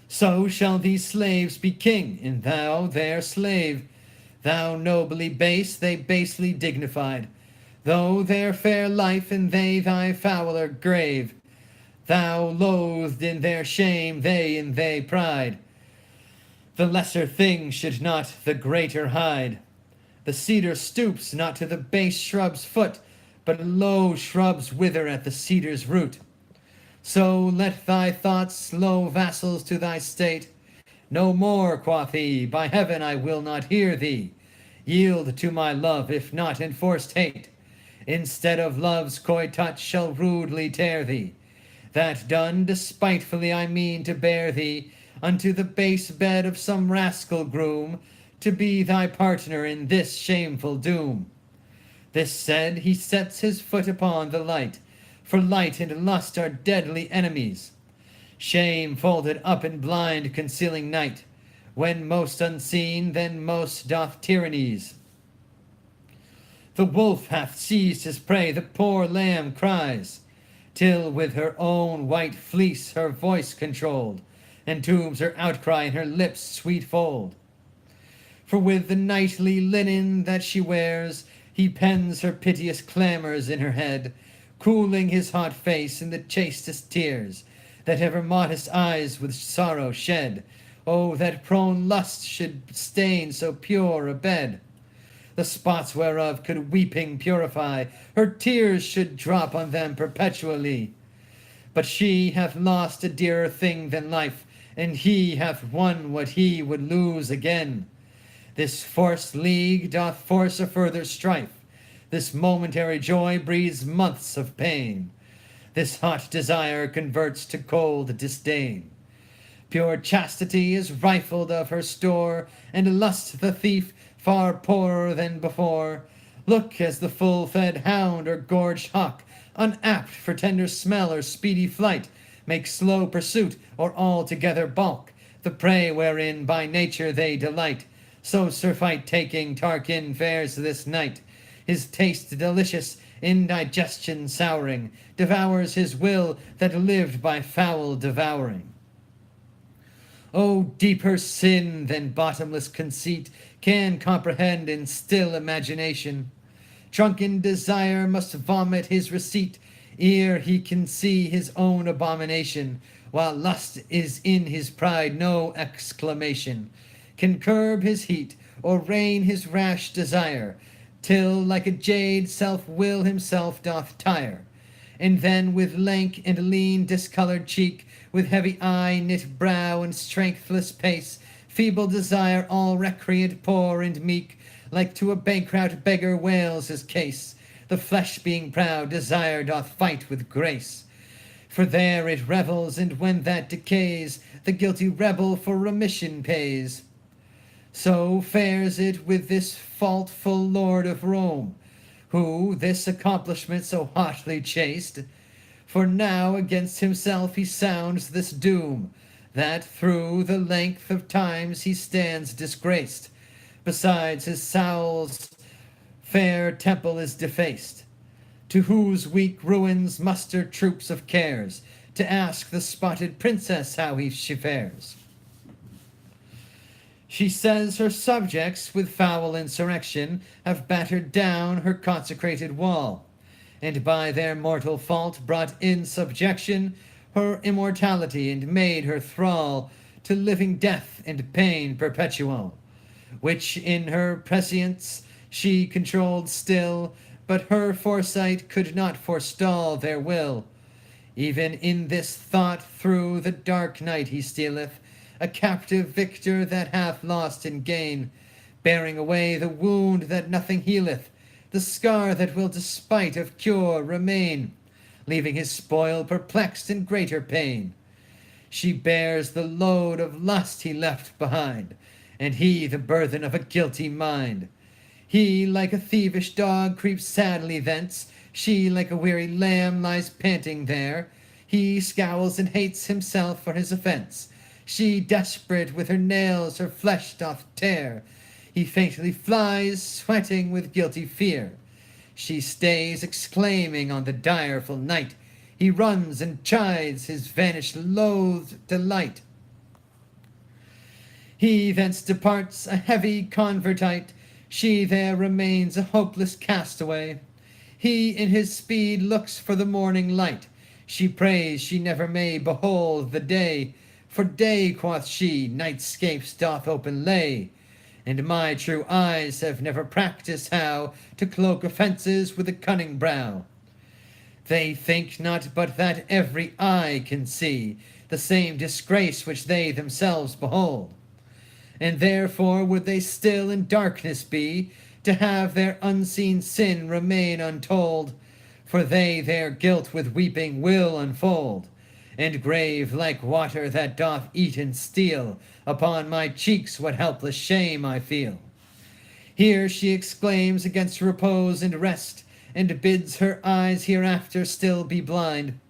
So shall these slaves be king, and thou their slave. Thou nobly base, they basely dignified, though their fair life, and they thy fouler grave. Thou loathed in their shame, they in their pride. The lesser thing should not the greater hide. The cedar stoops not to the base shrub's foot, but low shrubs wither at the cedar's root. So let thy thoughts, low vassals to thy state. No more, quoth he, by heaven I will not hear thee. Yield to my love, if not enforced hate. Instead of love's coy touch shall rudely tear thee. That done, despitefully I mean to bear thee unto the base bed of some rascal groom, to be thy partner in this shameful doom. This said, he sets his foot upon the light, for light and lust are deadly enemies. Shame folded up in blind concealing night, when most unseen, then most doth tyrannies. The wolf hath seized his prey, the poor lamb cries, till with her own white fleece her voice controlled, entombs her outcry in her lips' sweet fold. For with the nightly linen that she wears, he pens her piteous clamors in her head, cooling his hot face in the chastest tears that ever modest eyes with sorrow shed. Oh, that prone lust should stain so pure a bed, the spots whereof could weeping purify, her tears should drop on them perpetually. But she hath lost a dearer thing than life, and he hath won what he would lose again. This forced league doth force a further strife, this momentary joy breeds months of pain, this hot desire converts to cold disdain. Pure chastity is rifled of her store, and lust the thief far poorer than before. Look as the full-fed hound or gorged hawk, unapt for tender smell or speedy flight, make slow pursuit or altogether balk the prey wherein by nature they delight. So surfeit taking Tarquin fares this night, his taste delicious, indigestion souring, devours his will that lived by foul devouring. O deeper sin than bottomless conceit can comprehend in still imagination. Drunken desire must vomit his receipt ere he can see his own abomination, while lust is in his pride no exclamation, can curb his heat or rein his rash desire, till like a jade self-will himself doth tire, and then with lank and lean discoloured cheek, with heavy eye, knit brow, and strengthless pace, feeble desire, all recreant, poor and meek, like to a bankrupt beggar wails his case. The flesh being proud, desire doth fight with grace. For there it revels, and when that decays, the guilty rebel for remission pays. So fares it with this faultful lord of Rome, who this accomplishment so hotly chased. For now against himself he sounds this doom, that through the length of times he stands disgraced. Besides his Saul's fair temple is defaced, to whose weak ruins muster troops of cares, to ask the spotted princess how she fares. She says her subjects with foul insurrection have battered down her consecrated wall, and by their mortal fault brought in subjection her immortality, and made her thrall to living death and pain perpetual, which in her prescience she controlled still, but her foresight could not forestall their will. Even in this thought through the dark night he stealeth, a captive victor that hath lost in gain, bearing away the wound that nothing healeth, the scar that will despite of cure remain, leaving his spoil perplexed in greater pain. She bears the load of lust he left behind, and he the burthen of a guilty mind. He like a thievish dog creeps sadly thence, she like a weary lamb lies panting there. He scowls and hates himself for his offence, she desperate with her nails her flesh doth tear. He faintly flies, sweating with guilty fear. She stays, exclaiming on the direful night. He runs and chides his vanished loathed delight. He thence departs a heavy convertite, she there remains a hopeless castaway. He in his speed looks for the morning light, she prays she never may behold the day. For day, quoth she, nightscapes doth open lay, and my true eyes have never practised how to cloak offences with a cunning brow. They think not but that every eye can see the same disgrace which they themselves behold, and therefore would they still in darkness be, to have their unseen sin remain untold, for they their guilt with weeping will unfold, and grave like water that doth eat and steal upon my cheeks what helpless shame I feel. Here she exclaims against repose and rest, and bids her eyes hereafter still be blind.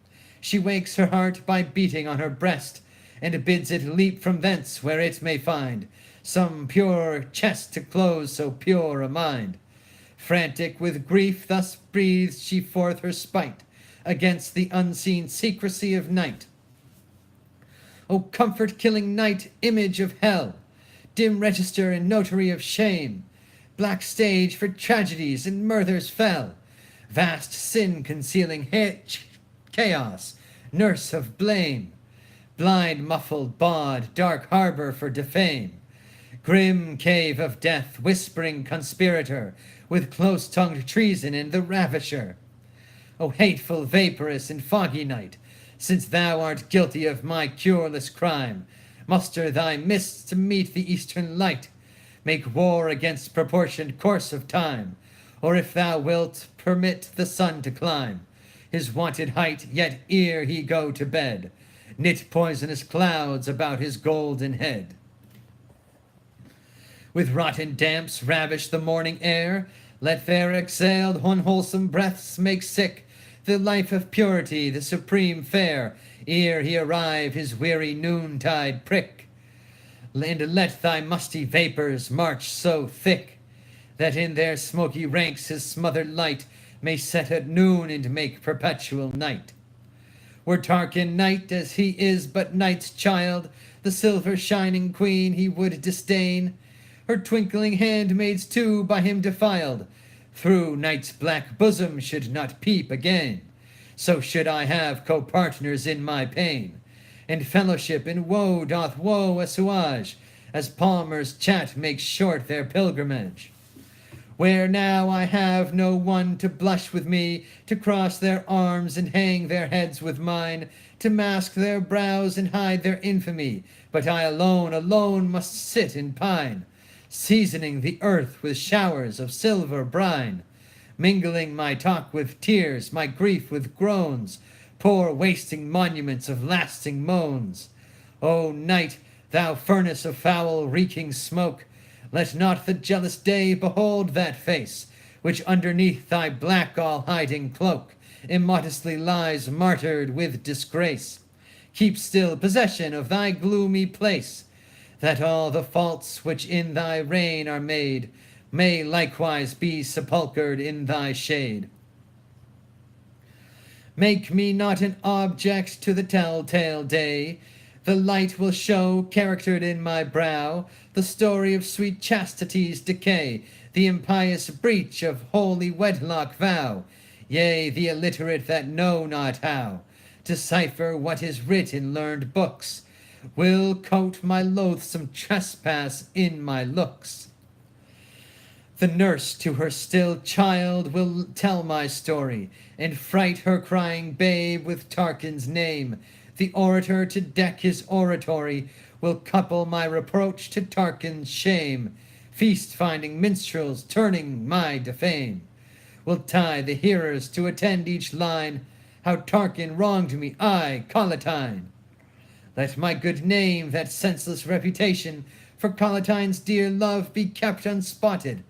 She wakes her heart by beating on her breast, and bids it leap from thence where it may find some pure chest to close so pure a mind. Frantic with grief thus breathes she forth her spite against the unseen secrecy of night. O comfort-killing night, image of hell, dim register and notary of shame, black stage for tragedies and murthers fell, vast sin-concealing chaos, nurse of blame, blind muffled bawd, dark harbour for defame, grim cave of death, whispering conspirator, with close-tongued treason in the ravisher. O hateful, vaporous, and foggy night, since thou art guilty of my cureless crime, muster thy mists to meet the eastern light, make war against proportioned course of time, or if thou wilt, permit the sun to climb his wonted height, yet ere he go to bed, knit poisonous clouds about his golden head. With rotten damps ravish the morning air, let their exhaled unwholesome breaths make sick the life of purity, the supreme fair, ere he arrive his weary noontide prick. And let thy musty vapours march so thick, that in their smoky ranks his smothered light may set at noon and make perpetual night. Were Tarquin night as he is but night's child, the silver shining queen he would disdain. Her twinkling handmaids too by him defiled, through night's black bosom should not peep again. So should I have co-partners in my pain, and fellowship in woe doth woe assuage, as palmers' chat makes short their pilgrimage. Where now I have no one to blush with me, to cross their arms and hang their heads with mine, to mask their brows and hide their infamy, but I alone, alone must sit and pine, seasoning the earth with showers of silver brine, mingling my talk with tears, my grief with groans, poor wasting monuments of lasting moans. O night, thou furnace of foul reeking smoke, let not the jealous day behold that face, which underneath thy black all-hiding cloak immodestly lies martyred with disgrace. Keep still possession of thy gloomy place, that all the faults which in thy reign are made may likewise be sepulchred in thy shade. Make me not an object to the telltale day. The light will show, charactered in my brow, the story of sweet chastity's decay, the impious breach of holy wedlock vow, yea, the illiterate that know not how decipher what is writ in learned books, will coat my loathsome trespass in my looks. The nurse to her still child will tell my story, and fright her crying babe with Tarquin's name. The orator to deck his oratory will couple my reproach to Tarquin's shame. Feast-finding minstrels turning my defame will tie the hearers to attend each line, how Tarquin wronged me, I, Collatine. Let my good name, that senseless reputation, for Collatine's dear love be kept unspotted.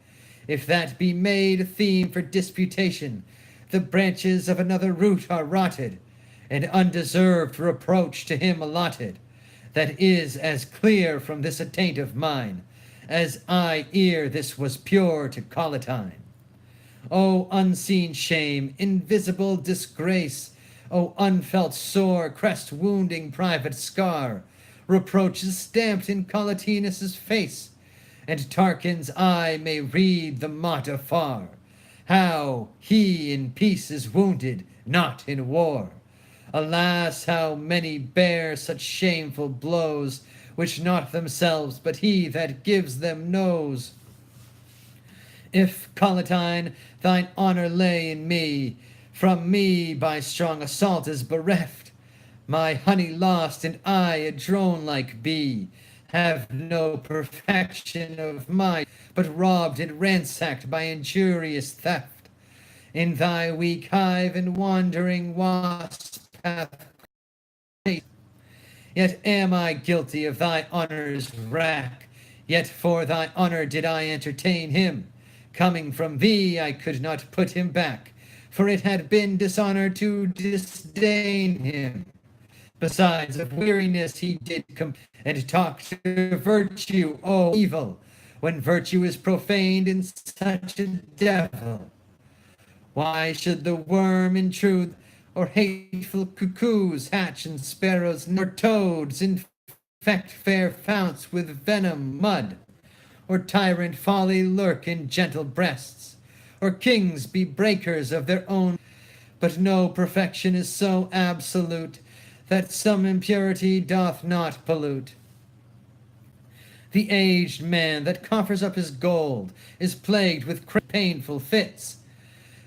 If that be made a theme for disputation, the branches of another root are rotted, and undeserved reproach to him allotted, that is as clear from this attaint of mine, as I ere this was pure to Collatine. O unseen shame, invisible disgrace, O unfelt sore, crest-wounding private scar, reproaches stamped in Collatinus' face, and Tarquin's eye may read the mot afar, how he in peace is wounded, not in war. Alas, how many bear such shameful blows, which not themselves, but he that gives them knows. If, Collatine, thine honour lay in me, from me by strong assault is bereft, my honey lost, and I, a drone-like bee, have no perfection of mind, but robbed and ransacked by injurious theft. In thy weak hive and wandering wasp hath chased, yet am I guilty of thy honour's wrack, yet for thy honour did I entertain him. Coming from thee I could not put him back, for it had been dishonour to disdain him. Besides, of weariness he did and talk to virtue, O evil, when virtue is profaned in such a devil. Why should the worm intrude, or hateful cuckoos hatch in sparrows, nor toads infect fair founts with venom mud, or tyrant folly lurk in gentle breasts, or kings be breakers of their own? But no perfection is so absolute that some impurity doth not pollute. The aged man that coffers up his gold is plagued with painful fits,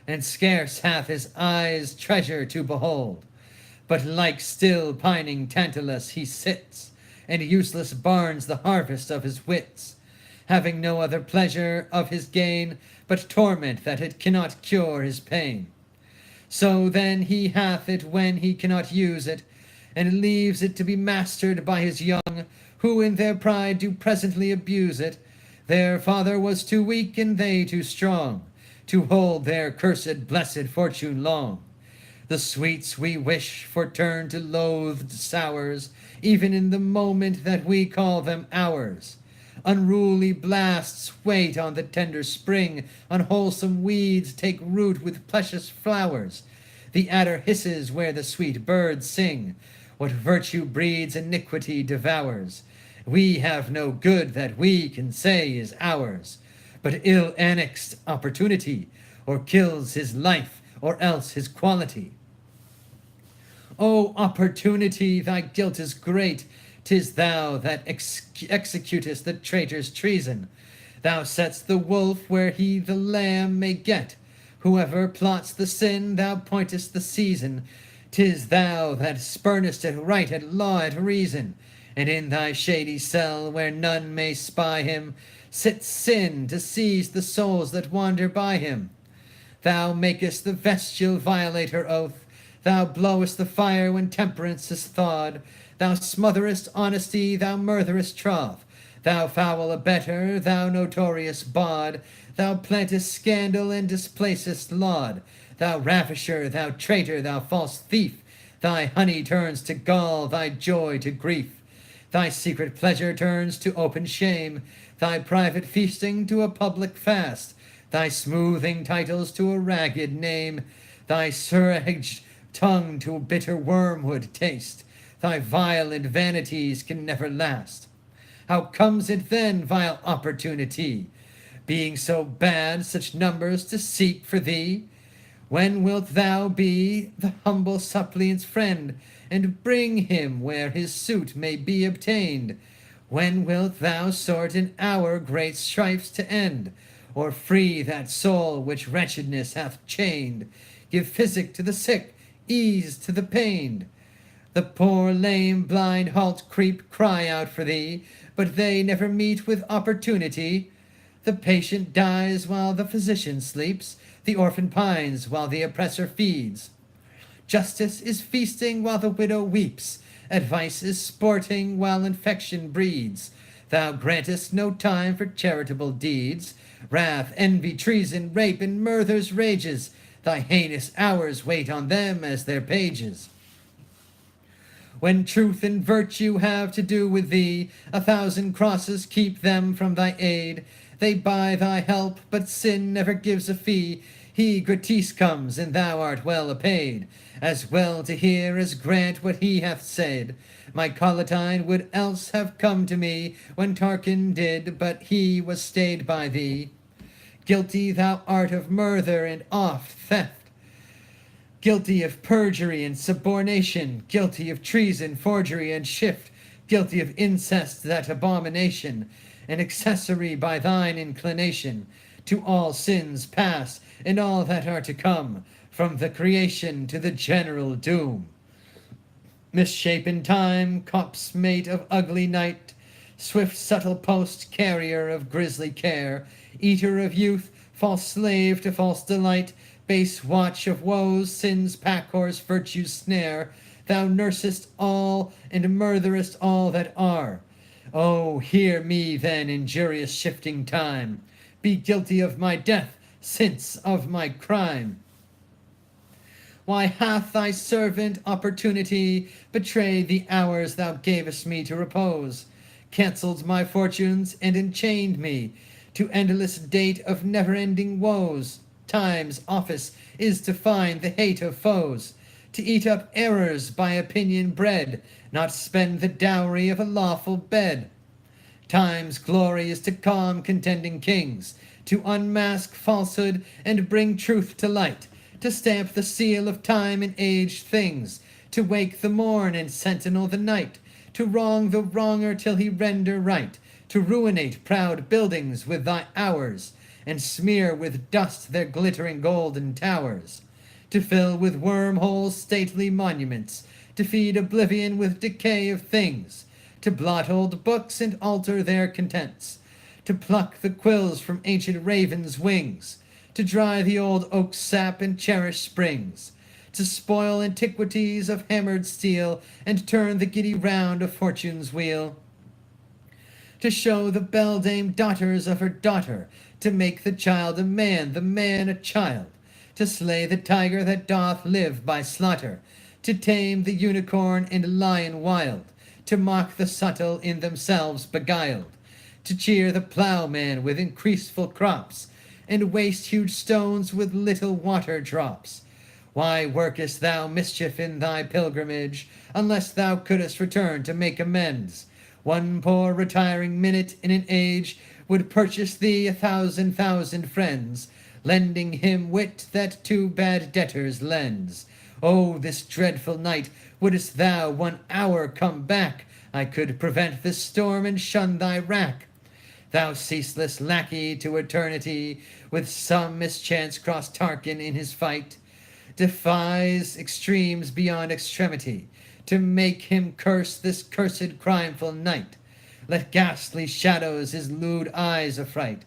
and scarce hath his eyes treasure to behold, but like still pining Tantalus he sits, and useless barns the harvest of his wits, having no other pleasure of his gain, but torment that it cannot cure his pain. So then he hath it when he cannot use it, and leaves it to be mastered by his young, who in their pride do presently abuse it. Their father was too weak and they too strong to hold their cursed blessed fortune long. The sweets we wish for turn to loathed sours, even in the moment that we call them ours. Unruly blasts wait on the tender spring, unwholesome weeds take root with precious flowers. The adder hisses where the sweet birds sing, What virtue breeds iniquity devours. We have no good that we can say is ours, but ill annexed opportunity, or kills his life, or else his quality. O opportunity, thy guilt is great. 'Tis thou that executest the traitor's treason. Thou set'st the wolf where he the lamb may get. Whoever plots the sin, thou pointest the season. 'Tis thou that spurnest at right, at law, at reason. And in thy shady cell, where none may spy him, sits sin to seize the souls that wander by him. Thou makest the vestal violator oath. Thou blowest the fire when temperance is thawed. Thou smotherest honesty, thou murderest troth. Thou foul abettor, thou notorious bawd. Thou plantest scandal and displacest laud. Thou ravisher, thou traitor, thou false thief. Thy honey turns to gall, thy joy to grief. Thy secret pleasure turns to open shame. Thy private feasting to a public fast. Thy smoothing titles to a ragged name. Thy suraged tongue to a bitter wormwood taste. Thy violent vanities can never last. How comes it then, vile opportunity, being so bad, such numbers to seek for thee? When wilt thou be the humble suppliant's friend, and bring him where his suit may be obtained? When wilt thou sort in our great strifes to end, or free that soul which wretchedness hath chained? Give physic to the sick, ease to the pained. The poor, lame, blind, halt, creep, cry out for thee, but they never meet with opportunity. The patient dies while the physician sleeps, the orphan pines while the oppressor feeds. Justice is feasting while the widow weeps, advice is sporting while infection breeds. Thou grantest no time for charitable deeds. Wrath, envy, treason, rape, and murder's rages, thy heinous hours wait on them as their pages. When truth and virtue have to do with thee, 1,000 crosses keep them from thy aid. They buy thy help, but sin never gives a fee. He gratis comes, and thou art well apaid, as well to hear as grant what he hath said. My Collatine would else have come to me when Tarquin did, but he was stayed by thee. Guilty thou art of murder and oft theft, guilty of perjury and subornation, guilty of treason, forgery, and shift, guilty of incest, that abomination, an accessory by thine inclination to all sins past and all that are to come, from the creation to the general doom. Misshapen time, copse mate of ugly night, swift subtle post carrier of grisly care, eater of youth, false slave to false delight, base watch of woes, sin's pack-horse, virtue's snare, thou nursest all and murderest all that are. Oh, hear me then, injurious shifting time, be guilty of my death, since of my crime. Why hath thy servant opportunity betrayed the hours thou gavest me to repose, cancelled my fortunes, and enchained me to endless date of never-ending woes? Time's office is to find the hate of foes, to eat up errors by opinion bred, not spend the dowry of a lawful bed. Time's glory is to calm contending kings, to unmask falsehood and bring truth to light, to stamp the seal of time in aged things, to wake the morn and sentinel the night, to wrong the wronger till he render right, to ruinate proud buildings with thy hours, and smear with dust their glittering golden towers, to fill with wormholes stately monuments, to feed oblivion with decay of things, to blot old books and alter their contents, to pluck the quills from ancient ravens' wings, to dry the old oak's sap and cherish springs, to spoil antiquities of hammered steel, and turn the giddy round of fortune's wheel, to show the beldame daughters of her daughter, to make the child a man, the man a child, to slay the tiger that doth live by slaughter, to tame the unicorn and lion wild, to mock the subtle in themselves beguiled, to cheer the ploughman with increaseful crops, and waste huge stones with little water drops. Why workest thou mischief in thy pilgrimage, unless thou couldst return to make amends? One poor retiring minute in an age would purchase thee 1,000 friends, lending him wit that to bad debtors lends. Oh, this dreadful night, wouldst thou 1 hour come back, I could prevent this storm and shun thy wrack. Thou ceaseless lackey to eternity, with some mischance crossed Tarquin in his fight, defies extremes beyond extremity, to make him curse this cursed crimeful night. Let ghastly shadows his lewd eyes affright,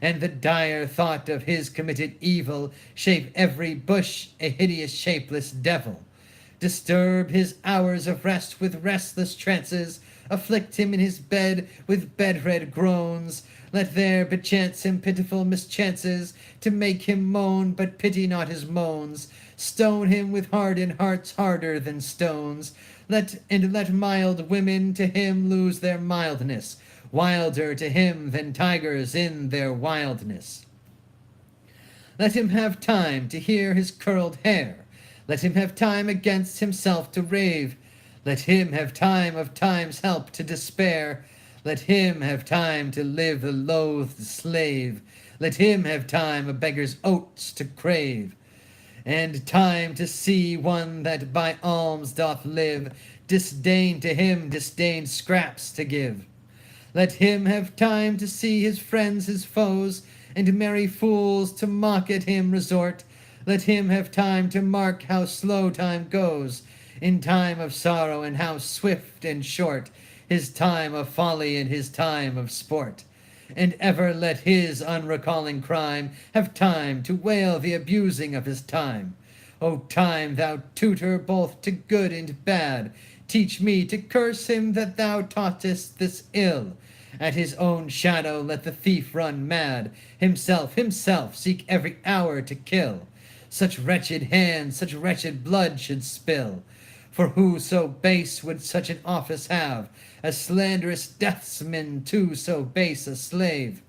and the dire thought of his committed evil shape every bush a hideous shapeless devil. Disturb his hours of rest with restless trances, afflict him in his bed with bedred groans. Let there bechance him pitiful mischances, to make him moan, but pity not his moans. Stone him with hardened hearts harder than stones. Let mild women to him lose their mildness, wilder to him than tigers in their wildness. Let him have time to hear his curled hair. Let him have time against himself to rave. Let him have time of time's help to despair. Let him have time to live the loathed slave. Let him have time a beggar's oats to crave, and time to see one that by alms doth live, disdain to him disdained scraps to give. Let him have time to see his friends his foes, and merry fools to mock at him resort. Let him have time to mark how slow time goes, in time of sorrow, and how swift and short his time of folly and his time of sport. And ever let his unrecalling crime have time to wail the abusing of his time. O time, thou tutor both to good and bad, teach me to curse him that thou taughtest this ill. At his own shadow let the thief run mad, himself seek every hour to kill. Such wretched hands such wretched blood should spill. For who so base would such an office have, as slanderous deathsman to so base a slave?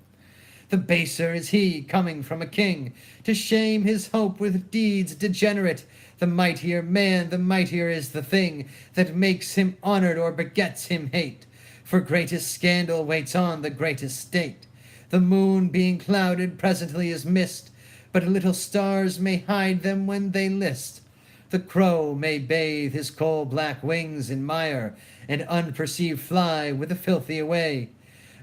The baser is he, coming from a king, to shame his hope with deeds degenerate. The mightier man, the mightier is the thing that makes him honored or begets him hate. For greatest scandal waits on the greatest state. The moon being clouded presently is mist, but little stars may hide them when they list. The crow may bathe his coal-black wings in mire, and unperceived fly with the filthy away.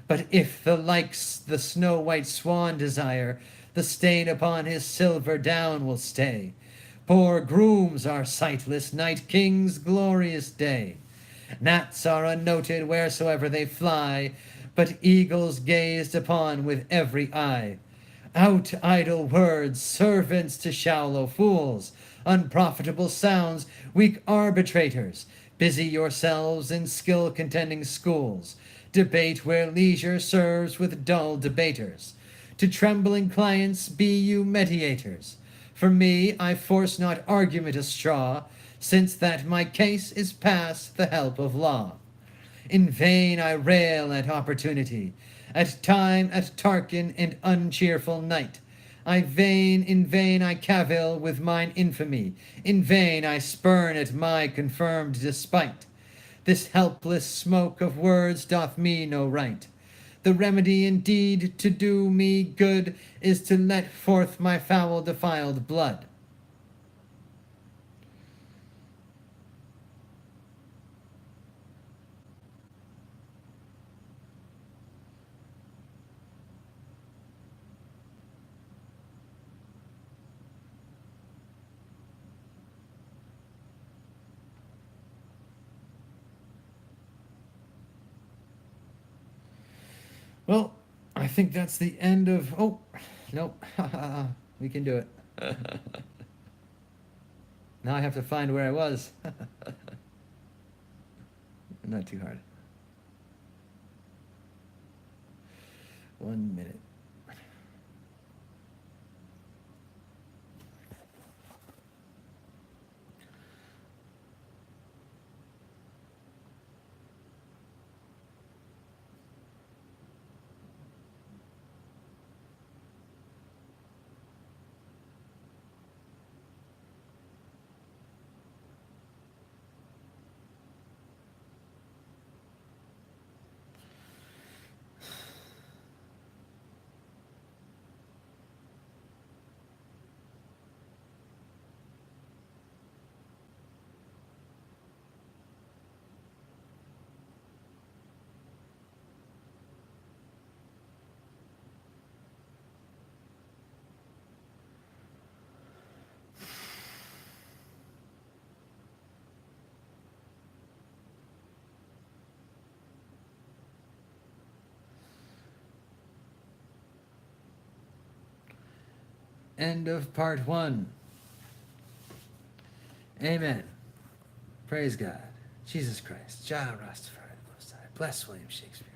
But if the likes the snow-white swan desire, the stain upon his silver down will stay. Poor grooms are sightless, night king's glorious day. Gnats are unnoted wheresoever they fly, but eagles gazed upon with every eye. Out idle words, servants to shallow fools, unprofitable sounds, weak arbitrators, busy yourselves in skill contending schools, debate where leisure serves with dull debaters. To trembling clients be you mediators. For me, I force not argument a straw, since that my case is past the help of law. In vain I rail at opportunity, at time, at Tarquin, and uncheerful night. In vain I cavil with mine infamy, in vain I spurn at my confirmed despite. This helpless smoke of words doth me no right. The remedy indeed to do me good is to let forth my foul defiled blood. Well, I think that's the end of. Oh, nope. We can do it. Now I have to find where I was. Not too hard. 1 minute. End of part 1. Amen. Praise God. Jesus Christ. Jah Rastafari. Most High. Bless William Shakespeare.